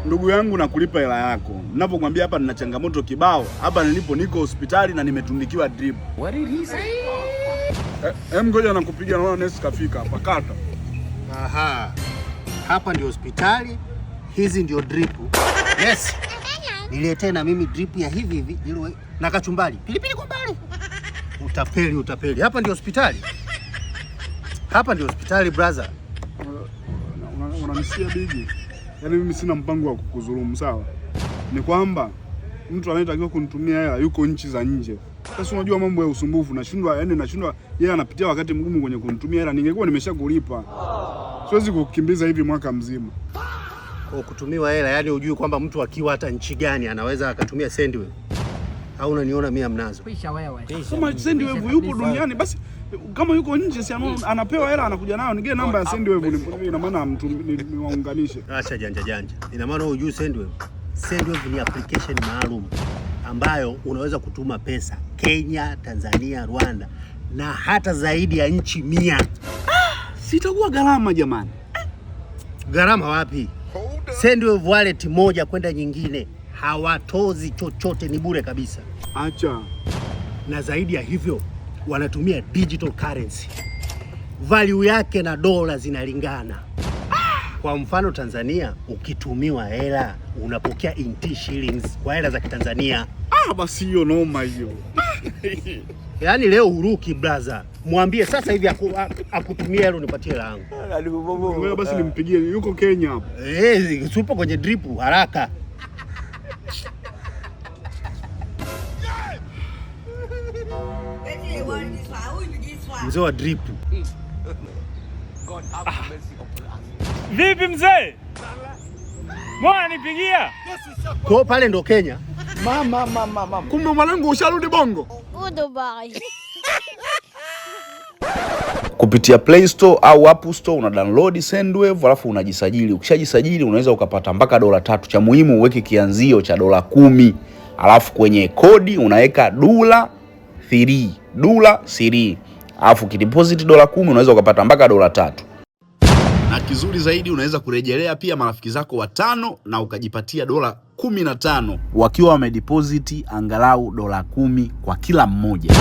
Ndugu yangu nakulipa hela yako. Ninapokuambia hapa nina changamoto kibao. Hapa niko hospitali na nimetundikiwa drip. What did he say? Ngoja nakupigia, naona nesi kafika hapa, kata. Aha. Hapa ndio hospitali, hizi ndio drip. Yes. Niletee na mimi drip ya hivi na kachumbari. Pilipili kwa mbali. Utapeli. Hapa ndio hospitali. Hapa ndio hospitali brother. Unanisikia bigi? Yaani mimi sina mpango wa kukudhulumu, sawa? Ni kwamba mtu anayetakiwa kunitumia hela yuko nchi za nje. Sasa unajua mambo ya usumbufu, nashindwa yeye anapitia wakati mgumu kwenye kunitumia hela. Ningekuwa nimeshakulipa. Siwezi kukimbiza hivi mwaka mzima. Kwa kutumiwa hela, yani hujui kwamba mtu akiwa hata nchi gani anaweza akatumia Sendwave? Au unaniona mimi amnazo? Kama Sendwave yupo duniani basi kama yuko nje si anapewa hela anakuja nayo. Nige namba ya Sendwave, ina maana niwaunganishe. Acha janja. Ina maana hujui Sendwave? Sendwave ni application maalum ambayo unaweza kutuma pesa Kenya, Tanzania, Rwanda na hata zaidi ya nchi 100. Sitakuwa gharama jamani. Gharama wapi? Sendwave wallet moja kwenda nyingine hawatozi chochote, ni bure kabisa. Acha. Na zaidi ya hivyo wanatumia digital currency. Value yake na dola zinalingana. Kwa mfano Tanzania ukitumiwa hela unapokea in shillings kwa hela za Kitanzania. Basi hiyo noma hiyo. Yaani leo Uruki brother, mwambie sasa hivi akutumia hela unipatie hela yangu. Wewe basi nimpigie, yuko Kenya hapo. Supo kwenye drip haraka. Mzee wa drip. Vipi mzee? Mbona nipigia? Kwa pale ndo Kenya. Mama. Kumbe mwanangu usharudi Bongo. Goodbye. Kupitia Play Store au App Store una download Sendwave alafu unajisajili. Ukishajisajili unaweza ukapata mpaka $3. Cha muhimu uweke kianzio cha $10. Alafu kwenye kodi unaweka $3. Alafu kideposit $10 unaweza ukapata mpaka $3. Na kizuri zaidi unaweza kurejelea pia marafiki zako 5 na ukajipatia $15 wakiwa wamedeposit angalau $10 kwa kila mmoja.